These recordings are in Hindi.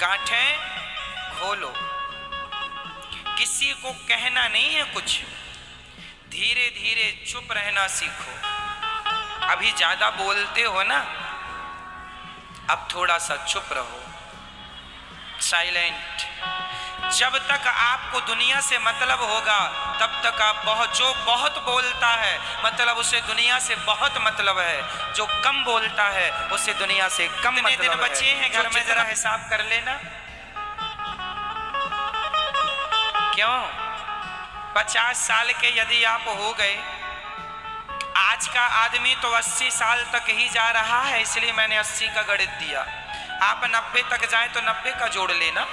गांठें खोलो, किसी को कहना नहीं है कुछ, धीरे धीरे चुप रहना सीखो। अभी ज्यादा बोलते हो ना, अब थोड़ा सा चुप रहो, साइलेंट। जब तक आपको दुनिया से मतलब होगा तब तक आप जो बहुत बोलता है मतलब उसे दुनिया से बहुत मतलब है, जो कम बोलता है उसे दुनिया से कम मतलब है। बच्चे हैं घर में, जरा हिसाब कर लेना। क्यों? 50 साल के यदि आप हो गए, आज का आदमी तो 80 साल तक ही जा रहा है, इसलिए मैंने 80 का गणित दिया। आप 90 तक जाए तो 90 का जोड़ लेना,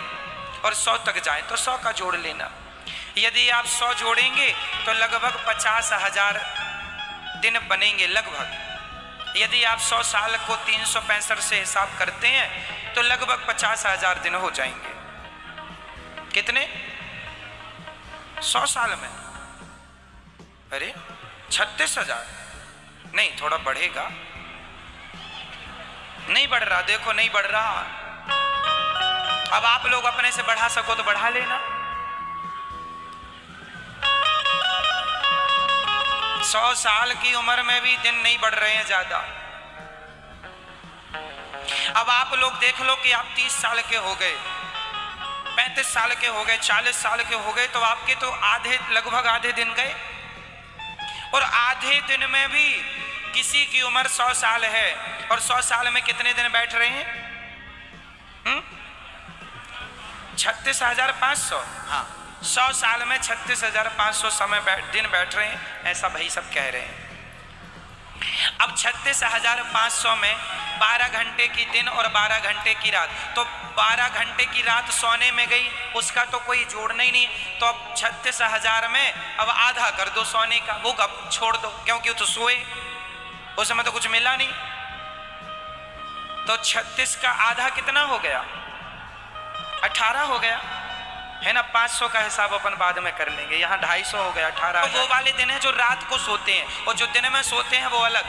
और 100 तक जाए तो 100 का जोड़ लेना। यदि आप 100 जोड़ेंगे तो लगभग 50,000 दिन बनेंगे लगभग। यदि आप 100 साल को 365 से हिसाब करते हैं तो लगभग 50,000 दिन हो जाएंगे। कितने? 100 साल में? अरे 36,000? नहीं, थोड़ा बढ़ेगा। नहीं बढ़ रहा, देखो नहीं बढ़ रहा। अब आप लोग अपने से बढ़ा सको तो बढ़ा लेना। 100 साल की उम्र में भी दिन नहीं बढ़ रहे हैं ज्यादा। अब आप लोग देख लो कि आप 30 साल के हो गए, 35 साल के हो गए, 40 साल के हो गए, तो आपके तो आधे, लगभग आधे दिन गए। और आधे दिन में भी किसी की उम्र 100 साल है, और 100 साल में कितने दिन बैठ रहे हैं? 36,500। हाँ, 100 साल में 36,500 दिन बैठ रहे हैं, ऐसा भाई सब कह रहे हैं। अब 36,500 में 12 घंटे की दिन और 12 घंटे की रात, तो 12 घंटे की रात सोने में गई, उसका तो कोई जोड़ना ही नहीं। तो अब 36,000 में अब आधा कर दो सोने का, वो कब छोड़ दो, क्योंकि वो तो सोए, उस समय तो कुछ मिला नहीं। तो 36 का आधा कितना हो गया? 18 हो गया, है ना। 500 का हिसाब अपन बाद में कर लेंगे, यहाँ 250 हो गया। 18 तो वो वाले दिन है जो रात को सोते हैं, और जो दिन में सोते हैं वो अलग।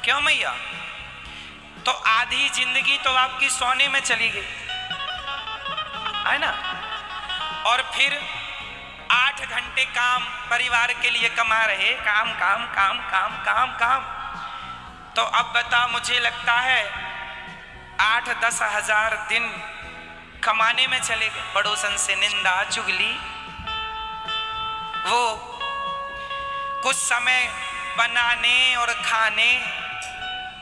क्यों मैया? तो आधी जिंदगी तो आपकी सोने में चली गई, है ना। और फिर 8 घंटे काम परिवार के लिए कमा रहे, काम काम काम काम काम काम। तो अब बता, मुझे लगता है 8-10 हजार दिन कमाने में चले गए। पड़ोसन से निंदा चुगली, वो कुछ समय बनाने और खाने,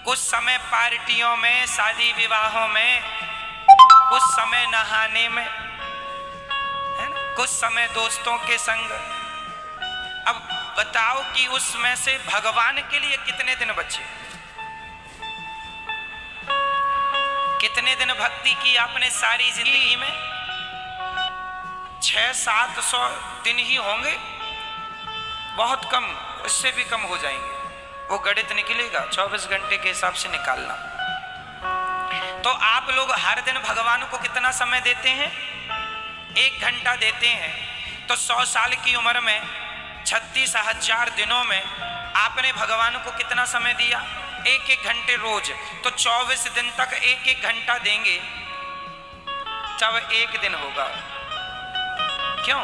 कुछ समय पार्टियों में, शादी विवाहों में, कुछ समय नहाने में, है ना, कुछ समय दोस्तों के संग। अब बताओ कि उसमें से भगवान के लिए कितने दिन बचे? कितने दिन भक्ति की आपने सारी जिंदगी में? 600-700 दिन ही होंगे, बहुत कम, इससे भी कम हो जाएंगे। वो गणित निकलेगा, 24 घंटे के हिसाब से निकालना। तो आप लोग हर दिन भगवान को कितना समय देते हैं? 1 घंटा देते हैं। तो 100 साल की उम्र में 36,000 दिनों में आपने भगवान को कितना समय दिया? 1-1 घंटे रोज। तो 24 दिन तक 1-1 घंटा देंगे, तब 1 दिन होगा। क्यों?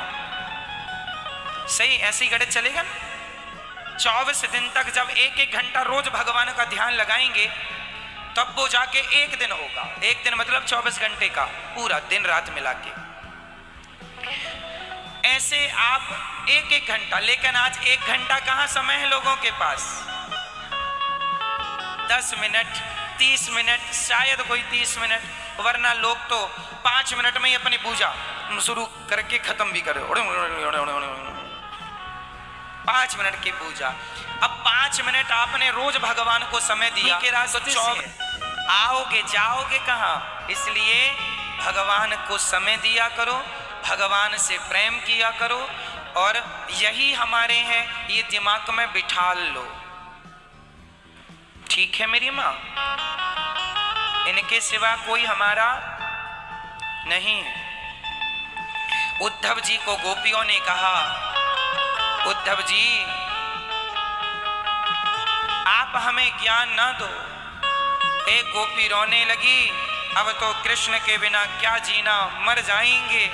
सही, ऐसे ही गणित चलेगा ना। 24 दिन तक जब 1-1 घंटा रोज भगवान का ध्यान लगाएंगे, तब वो जाके 1 दिन होगा। 1 दिन मतलब 24 घंटे का, पूरा दिन रात मिला के। ऐसे आप 1-1 घंटा, लेकिन आज 1 घंटा कहाँ समय है लोगों के पास? 10 मिनट, 30 मिनट, शायद कोई 30 मिनट, वरना लोग तो 5 मिनट में ही अपनी पूजा शुरू करके खत्म भी करे। 5 मिनट की पूजा। अब 5 मिनट आपने रोज भगवान को समय दिया के रात आओगे जाओगे कहाँ? इसलिए भगवान को समय दिया करो, भगवान से प्रेम किया करो, और यही हमारे हैं, ये दिमाग में बिठा लो। ठीक है मेरी माँ, इनके सिवा कोई हमारा नहीं है। उद्धव जी को गोपियों ने कहा, उद्धव जी आप हमें ज्ञान ना दो, एक गोपी रोने लगी, अब तो कृष्ण के बिना क्या जीना, मर जाएंगे।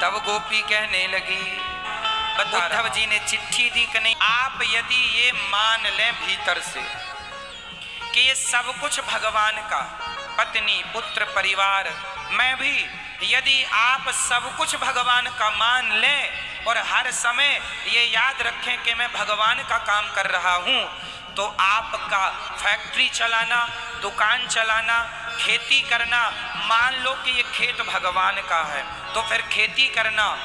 तब गोपी कहने लगी, उद्धव जी ने चिट्ठी दी कि नहीं, आप यदि ये मान लें भीतर से कि ये सब कुछ भगवान का, पत्नी पुत्र परिवार, मैं भी, यदि आप सब कुछ भगवान का मान लें और हर समय ये याद रखें कि मैं भगवान का काम कर रहा हूं, तो आपका फैक्ट्री चलाना, दुकान चलाना, खेती करना, मान लो कि ये खेत भगवान का है, तो फिर खेती करना,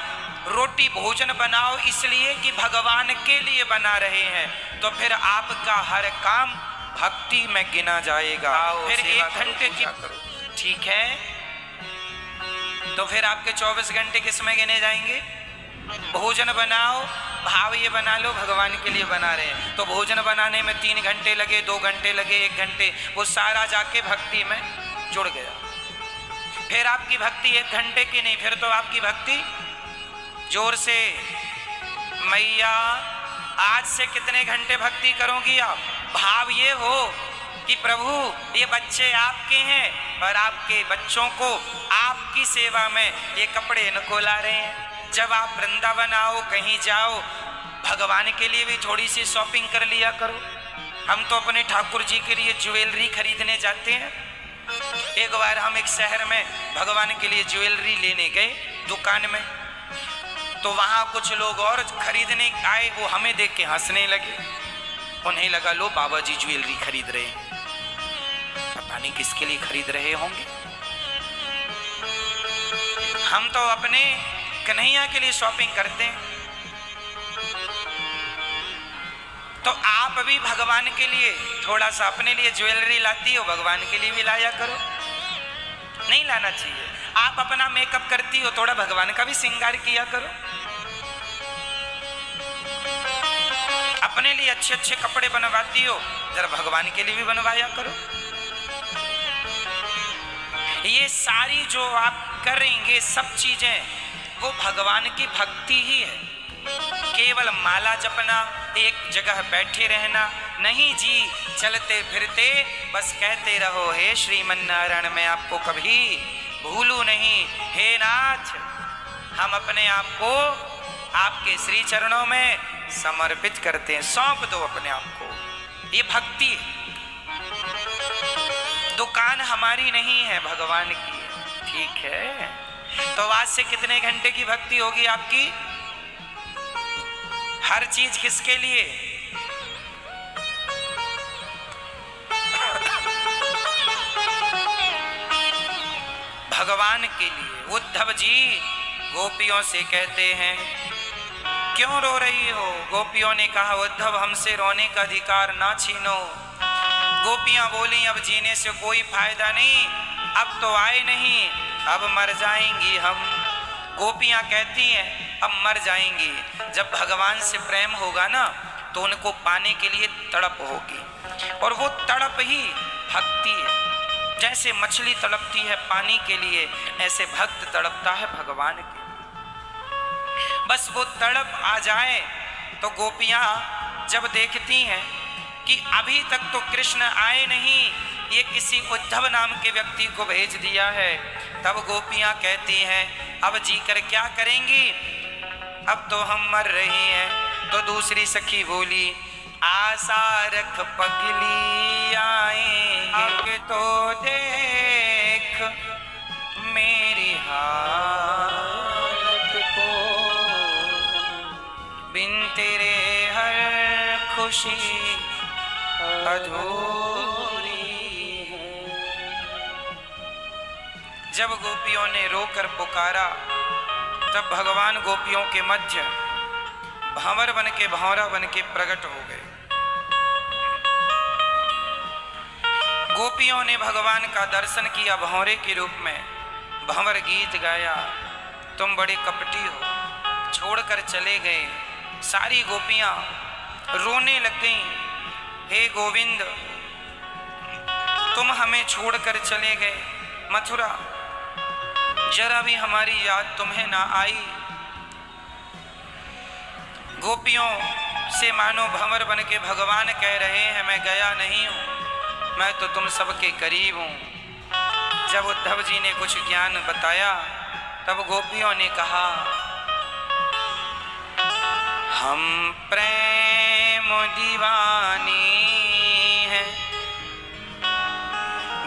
रोटी भोजन बनाओ इसलिए कि भगवान के लिए बना रहे हैं, तो फिर आपका हर काम भक्ति में गिना जाएगा। फिर 1 घंटे की, ठीक है, तो फिर आपके 24 घंटे किसमें गिने जाएंगे? भोजन बनाओ, भाव ये बना लो भगवान के लिए बना रहे हैं, तो भोजन बनाने में 3 घंटे लगे, 2 घंटे लगे, 1 घंटे, वो सारा जाके भक्ति में जुड़ गया। फिर आपकी भक्ति 1 घंटे की नहीं, फिर तो आपकी भक्ति जोर से, मैया आज से कितने घंटे भक्ति करोगी आप? भाव ये हो कि प्रभु ये बच्चे आपके हैं और आपके बच्चों को आपकी सेवा में ये कपड़े इनको ला रहे हैं। जब आप वृंदावन आओ, कहीं जाओ, भगवान के लिए भी थोड़ी सी शॉपिंग कर लिया करो। हम तो अपने ठाकुर जी के लिए ज्वेलरी खरीदने जाते हैं। एक बार हम एक शहर में भगवान के लिए ज्वेलरी लेने गए दुकान में, तो वहाँ कुछ लोग और खरीदने आए, वो हमें देख के हंसने लगे। उन्हें लगा लो बाबा जी ज्वेलरी खरीद रहे हैं, पता नहीं किसके लिए खरीद रहे होंगे। हम तो अपने कन्हैया के लिए शॉपिंग करते हैं, तो आप भी भगवान के लिए थोड़ा सा अपने लिए ज्वेलरी लाती हो, भगवान के लिए भी लाया करो। नहीं लाना चाहिए। आप अपना मेकअप करती हो, थोड़ा भगवान का भी श्रृंगार किया करो। अपने लिए अच्छे अच्छे कपड़े बनवाती हो, जरा भगवान के लिए भी बनवाया करो। ये सारी जो आप करेंगे सब चीजें, वो भगवान की भक्ति ही है। केवल माला जपना, एक जगह बैठे रहना नहीं जी, चलते फिरते बस कहते रहो, हे श्रीमन नारायण मैं आपको कभी भूलू नहीं, हे नाथ हम अपने आप को आपके श्री चरणों में समर्पित करते हैं, सौंप दो अपने आप को। ये भक्ति है। दुकान हमारी नहीं है, भगवान की है, ठीक है। तो आज से कितने घंटे की भक्ति होगी आपकी? हर चीज किसके लिए? भगवान के लिए। उद्धव जी गोपियों से कहते हैं, क्यों रो रही हो? गोपियों ने कहा, उद्धव हमसे रोने का अधिकार ना छीनो। गोपियां बोली, अब जीने से कोई फायदा नहीं, अब तो आए नहीं, अब मर जाएंगी हम। गोपियां कहती हैं अब मर जाएंगी। जब भगवान से प्रेम होगा ना, तो उनको पाने के लिए तड़प होगी, और वो तड़प ही भक्ति है। जैसे मछली तड़पती है पानी के लिए, ऐसे भक्त तड़पता है भगवान के। बस वो तड़प आ जाए तो गोपियां जब देखती हैं कि अभी तक तो कृष्ण आए नहीं, ये किसी उद्धव नाम के व्यक्ति को भेज दिया है, तब गोपियां कहती हैं अब जीकर क्या करेंगी, अब तो हम मर रही हैं। तो दूसरी सखी बोली, आशा रख पगली आएंगे तो देख मेरी हालत को, बिन तेरे हर खुशी अधूरी है। जब गोपियों ने रोकर पुकारा, तब भगवान गोपियों के मध्य भंवर बन के, भंवरा बन के प्रकट हो गए। गोपियों ने भगवान का दर्शन किया भंवरे के रूप में, भंवर गीत गाया, तुम बड़े कपटी हो, छोड़कर चले गए। सारी गोपियां रोने लग गईं, हे गोविंद तुम हमें छोड़कर चले गए, मथुरा जरा भी हमारी याद तुम्हें ना आई। गोपियों से मानो भंवर बन के भगवान कह रहे हैं, मैं गया नहीं हूं, मैं तो तुम सबके करीब हूँ। जब उद्धव जी ने कुछ ज्ञान बताया तब गोपियों ने कहा, हम प्रेम दीवानी हैं,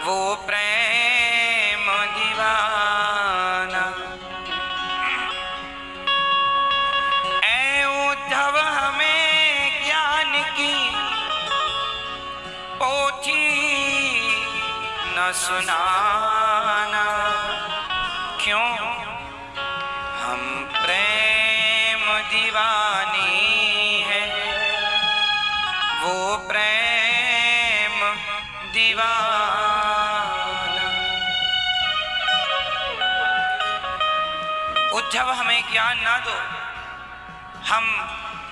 वो प्रेम दीवाना। ऐ उद्धव हमें ज्ञान की पोथी न सुनाना, क्यों? हम प्रेम दीवानी है, वो प्रेम दीवाना। उद्धव हमें ज्ञान ना दो, हम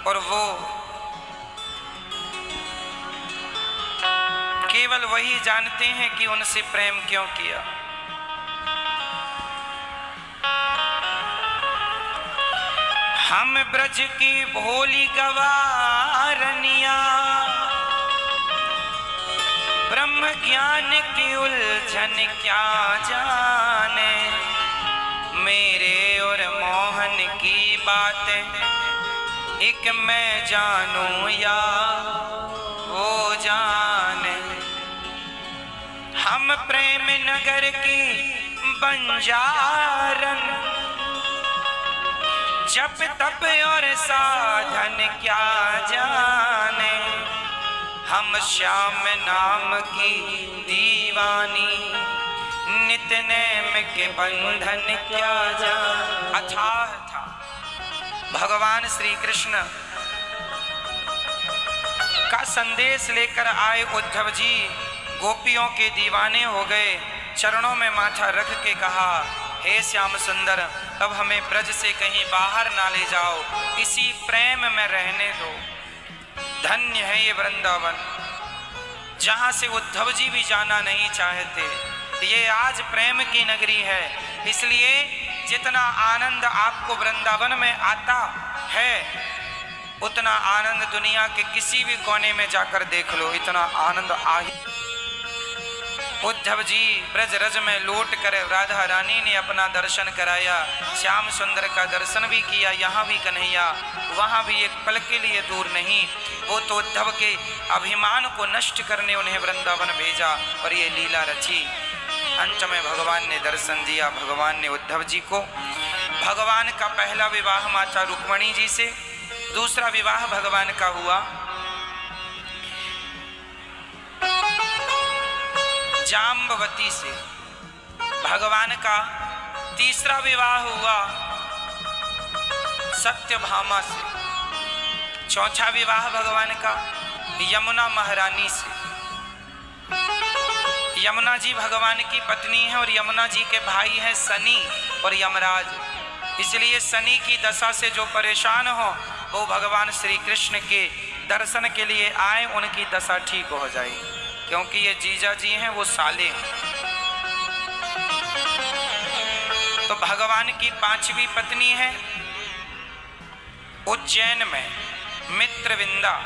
और वो केवल वही जानते हैं कि उनसे प्रेम क्यों किया। हम ब्रज की भोली गवारनिया, ब्रह्म ज्ञान की उलझन क्या जाने, मेरे और मोहन की बातें एक मैं जानूं या वो जाने। हम प्रेम नगर की बंजारन, जप तप और साधन क्या जाने, हम श्याम नाम की दीवानी, नित नेम के बंधन क्या जाने। अथाह था भगवान श्री कृष्ण का संदेश लेकर आए उद्धव जी गोपियों के दीवाने हो गए। चरणों में माथा रख के कहा, हे श्याम सुंदर, अब हमें ब्रज से कहीं बाहर ना ले जाओ, इसी प्रेम में रहने दो। धन्य है ये वृंदावन, जहां से उद्धव जी भी जाना नहीं चाहते। ये आज प्रेम की नगरी है, इसलिए जितना आनंद आपको वृंदावन में आता है उतना आनंद दुनिया के किसी भी कोने में जाकर देख लो, इतना आनंद आ ही। उद्धव जी ब्रज रज में लौट कर राधा रानी ने अपना दर्शन कराया, श्याम सुंदर का दर्शन भी किया। यहाँ भी कन्हैया, वहाँ भी एक पल के लिए दूर नहीं। वो तो उद्धव के अभिमान को नष्ट करने उन्हें वृंदावन भेजा और ये लीला रची। अंत में भगवान ने दर्शन दिया। भगवान ने उद्धव जी को, भगवान का पहला विवाह माता रुक्मणी जी से, दूसरा विवाह भगवान का हुआ जाम्बवती से, भगवान का तीसरा विवाह हुआ सत्यभामा से, चौथा विवाह भगवान का यमुना महारानी से। यमुना जी भगवान की पत्नी है और यमुना जी के भाई हैं शनि और यमराज। इसलिए शनि की दशा से जो परेशान हो वो भगवान श्री कृष्ण के दर्शन के लिए आए, उनकी दशा ठीक हो जाएगी, क्योंकि ये जीजा जी हैं, वो साले हैं। तो भगवान की पांचवी पत्नी है उज्जैन में मित्रविंदा।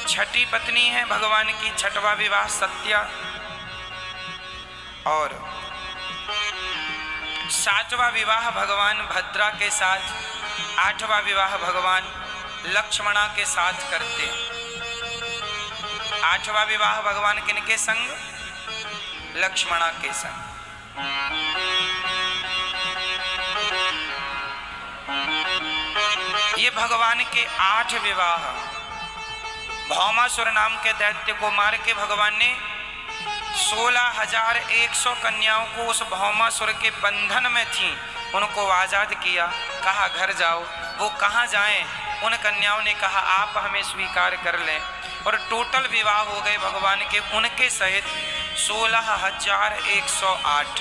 छठी पत्नी है भगवान की, छठवां विवाह सत्या। और सातवां विवाह भगवान भद्रा के साथ, आठवां विवाह भगवान लक्ष्मणा के साथ करते हैं। आठवां विवाह भगवान किनके संग? लक्ष्मणा के संग। ये भगवान के 8 विवाह। भौमासुर नाम के दैत्य को मार के भगवान ने 16,100 कन्याओं को उस भौमासुर के बंधन में थी उनको आजाद किया। कहा घर जाओ। वो कहाँ जाएं? उन कन्याओं ने कहा आप हमें स्वीकार कर लें। और टोटल विवाह हो गए भगवान के उनके सहित 16,108।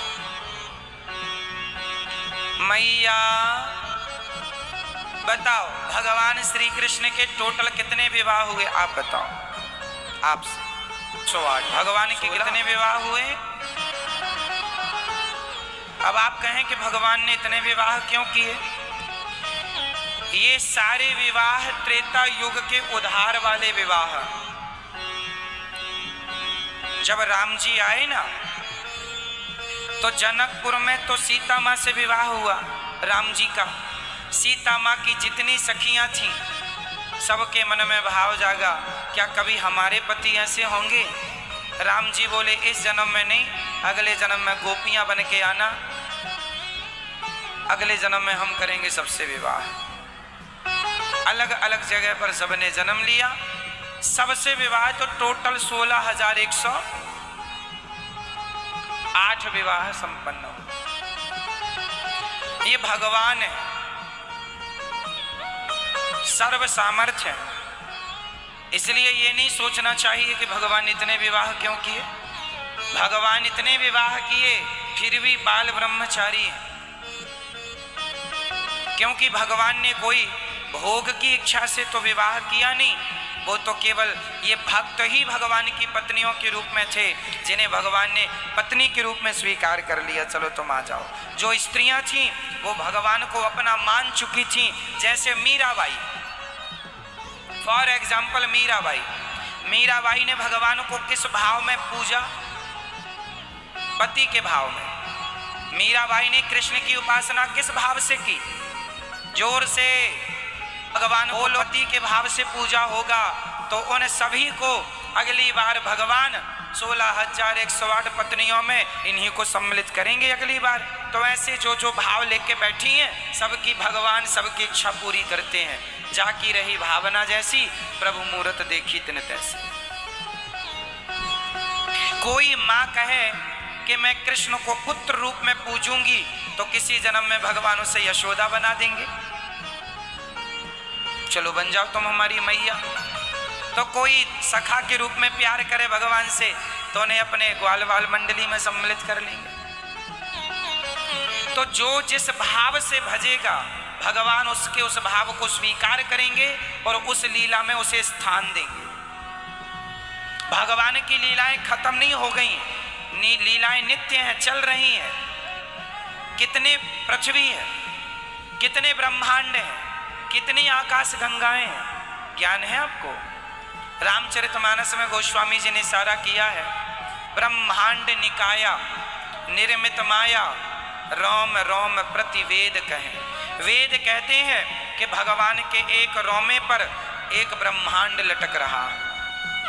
मैया बताओ भगवान श्री कृष्ण के टोटल कितने विवाह हुए? आप बताओ। आपसे 108। भगवान के कितने विवाह हुए? अब आप कहें कि भगवान ने इतने विवाह क्यों किए? ये सारे विवाह त्रेता युग के उद्धार वाले विवाह। जब राम जी आए ना तो जनकपुर में तो सीता माँ से विवाह हुआ राम जी का। सीता माँ की जितनी सखियां थीं सबके मन में भाव जागा, क्या कभी हमारे पति ऐसे होंगे? राम जी बोले इस जन्म में नहीं, अगले जन्म में गोपियां बन के आना, अगले जन्म में हम करेंगे सबसे विवाह। अलग अलग जगह पर सबने जन्म लिया, सबसे विवाह तो टोटल 16,108 विवाह संपन्न हो। ये भगवान है, सर्व सामर्थ्य है। इसलिए ये नहीं सोचना चाहिए कि भगवान इतने विवाह क्यों किए। भगवान इतने विवाह किए फिर भी बाल ब्रह्मचारी है, क्योंकि भगवान ने कोई भोग की इच्छा से तो विवाह किया नहीं। वो तो केवल ये भक्त ही भगवान की पत्नियों के रूप में थे, जिन्हें भगवान ने पत्नी के रूप में स्वीकार कर लिया, चलो तुम आ जाओ। जो स्त्रियां थीं वो भगवान को अपना मान चुकी थीं, जैसे मीराबाई। फॉर एग्जाम्पल मीराबाई ने भगवान को किस भाव में पूजा? पति के भाव में। मीराबाई ने कृष्ण की उपासना किस भाव से की? जोर से भगवान पति के भाव से पूजा होगा तो उन सभी को अगली बार भगवान 16,108 पत्नियों में इन्हीं को सम्मिलित करेंगे अगली बार। तो ऐसे जो जो भाव लेके बैठी हैं सबकी भगवान सबकी इच्छा पूरी करते हैं। जाकी रही भावना जैसी, प्रभु मूरत देखी तिन तैसी। कोई माँ कहे कि मैं कृष्ण को पुत्र रूप में पूजूंगी तो किसी जन्म में भगवान उसे यशोदा बना देंगे, चलो बन जाओ तुम हमारी मैया। तो कोई सखा के रूप में प्यार करे भगवान से तो उन्हें अपने ग्वाल बाल मंडली में सम्मिलित कर लेंगे। तो जो जिस भाव से भजेगा भगवान उसके उस भाव को स्वीकार करेंगे और उस लीला में उसे स्थान देंगे। भगवान की लीलाएं खत्म नहीं हो गई, लीलाएं नित्य हैं, चल रही हैं। कितने पृथ्वी है, कितने ब्रह्मांड हैं, कितनी आकाश गंगाएं हैं, ज्ञान है आपको? रामचरितमानस में गोस्वामी जी ने इशारा किया है, ब्रह्मांड निकाया निर्मित माया रोम रोम प्रति वेद कहें। वेद कहते हैं कि भगवान के एक रोमे पर एक ब्रह्मांड लटक रहा।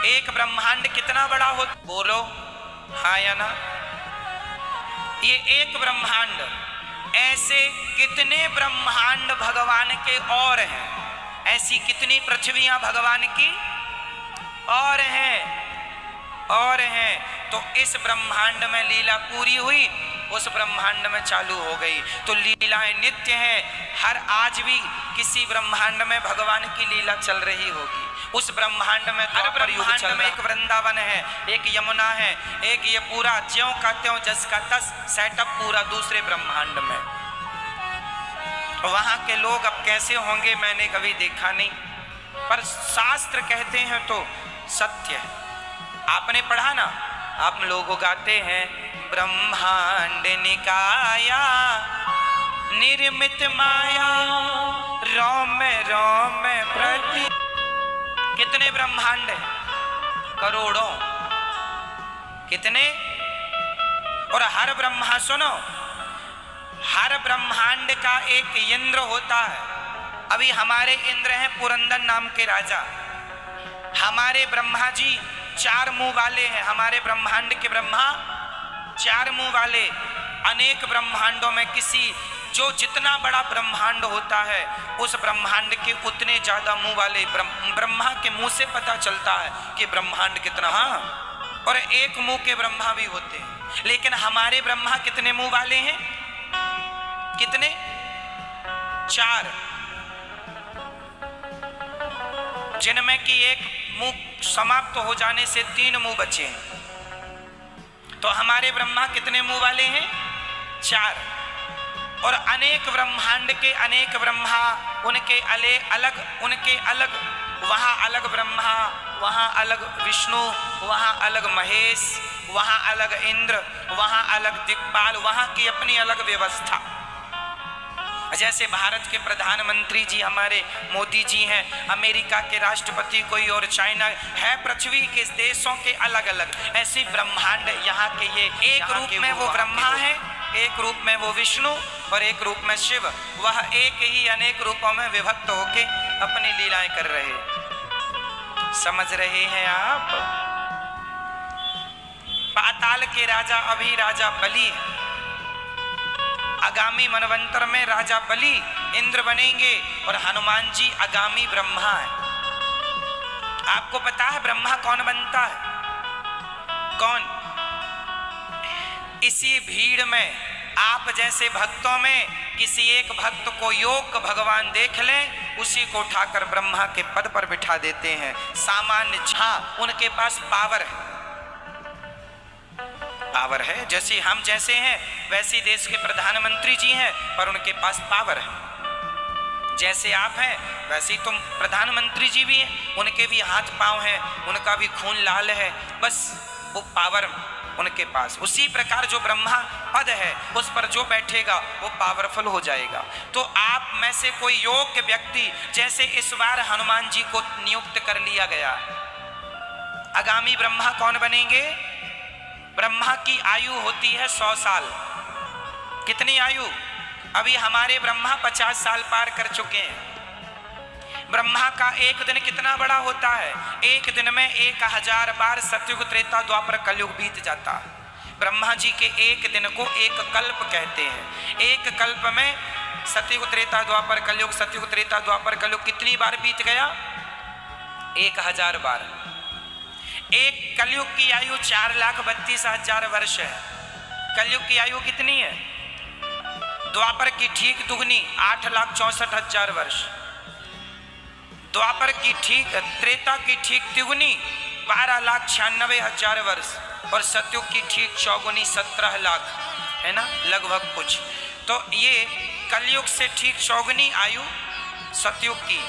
एक ब्रह्मांड कितना बड़ा हो, बोलो हाँ या ना? ये एक ब्रह्मांड, ऐसे कितने ब्रह्मांड भगवान के और हैं, ऐसी कितनी पृथ्वियां भगवान की और हैं। तो इस ब्रह्मांड में लीला पूरी हुई, उस ब्रह्मांड में चालू हो गई। तो लीलाएं नित्य हैं, हर आज भी किसी ब्रह्मांड में भगवान की लीला चल रही होगी। उस ब्रह्मांड में हर ब्रह्मांड में एक वृंदावन है, एक यमुना है, एक ये पूरा ज्यों का त्यों जस का तस सेटअप पूरा दूसरे ब्रह्मांड में। वहां के लोग अब कैसे होंगे मैंने कभी देखा नहीं, पर शास्त्र कहते हैं तो सत्य है। आपने पढ़ा ना, आप लोग गाते हैं ब्रह्मांड निकाया निर्मित माया रोम रोम प्रति। कितने ब्रह्मांड हैं? करोड़ों। कितने? और हर ब्रह्मा, सुनो, हर ब्रह्मांड का एक इंद्र होता है। अभी हमारे इंद्र हैं पुरंदर नाम के राजा। हमारे ब्रह्मा जी 4 मुंह वाले हैं। हमारे ब्रह्मांड के ब्रह्मा 4 मुंह वाले। अनेक ब्रह्मांडों में किसी जो जितना बड़ा ब्रह्मांड होता है उस ब्रह्मांड के उतने ज्यादा मुंह वाले ब्रह्मा के मुंह से पता चलता है कि ब्रह्मांड कितना। हाँ, और एक मुंह के ब्रह्मा भी होते हैं, लेकिन हमारे ब्रह्मा कितने मुंह वाले हैं? कितने? 4, जिनमें कि एक मुंह समाप्त हो जाने से 3 मुंह बचे हैं। तो हमारे ब्रह्मा कितने मुंह वाले हैं? 4। और अनेक ब्रह्मांड के अनेक ब्रह्मा, उनके अलग, वहाँ अलग ब्रह्मा, वहाँ अलग विष्णु, वहाँ अलग महेश, वहाँ अलग इंद्र, वहाँ अलग दिक्पाल, वहाँ की अपनी अलग व्यवस्था। जैसे भारत के प्रधानमंत्री जी हमारे मोदी जी हैं, अमेरिका के राष्ट्रपति कोई और, चाइना है, पृथ्वी के देशों के अलग अलग, ऐसे ब्रह्मांड यहाँ के ये एक रूप में वो ब्रह्मा है, एक रूप में वो विष्णु और एक रूप में शिव, वह एक ही अनेक रूपों में विभक्त होके अपनी लीलाएं कर रहे। समझ रहे हैं आप? पाताल के राजा अभी राजा बलि है, आगामी मनवंतर में राजा बलि इंद्र बनेंगे और हनुमान जी आगामी ब्रह्मा है। आपको पता है ब्रह्मा कौन बनता है? कौन? इसी भीड़ में आप जैसे भक्तों में किसी एक भक्त को योग भगवान देख लें, उसी को उठाकर ब्रह्मा के पद पर बिठा देते हैं। सामान्य झा उनके पास पावर है, पावर है। जैसे हम जैसे हैं वैसे देश के प्रधानमंत्री जी हैं, पर उनके पास पावर है। जैसे आप हैं वैसे तुम प्रधानमंत्री जी भी हैं, उनके भी हाथ पांव हैं, उनका भी खून लाल है, बस वो पावर उनके पास। उसी प्रकार जो ब्रह्मा पद है उस पर जो बैठेगा वो पावरफुल हो जाएगा। तो आप में से कोई योग्य व्यक्ति, जैसे इस बार हनुमान जी को नियुक्त कर लिया गया, आगामी ब्रह्मा कौन बनेंगे? ब्रह्मा की आयु होती है 100 साल। कितनी आयु? अभी हमारे ब्रह्मा 50 साल पार कर चुके हैं। ब्रह्मा का एक दिन कितना बड़ा होता है? एक दिन में 1000 बार सतयुग त्रेता द्वापर कलयुग बीत जाता है। ब्रह्मा जी के एक दिन को एक कल्प कहते हैं। एक कल्प में सतयुग त्रेता द्वापर कलयुग, सतयुग त्रेता द्वापर कलयुग कितनी बार बीत गया? 1000 बार। एक कलयुग की आयु 4,32,000 वर्ष है। कलयुग की आयु कितनी है? द्वापर की ठीक दुगनी 8,64,000 वर्ष। द्वापर की ठीक, त्रेता की ठीक तिगुनी 12,96,000 वर्ष और सतयुग की ठीक चौगुनी 17 लाख, है ना, लगभग कुछ। तो ये कलयुग से ठीक चौगुनी आयु सतयुग की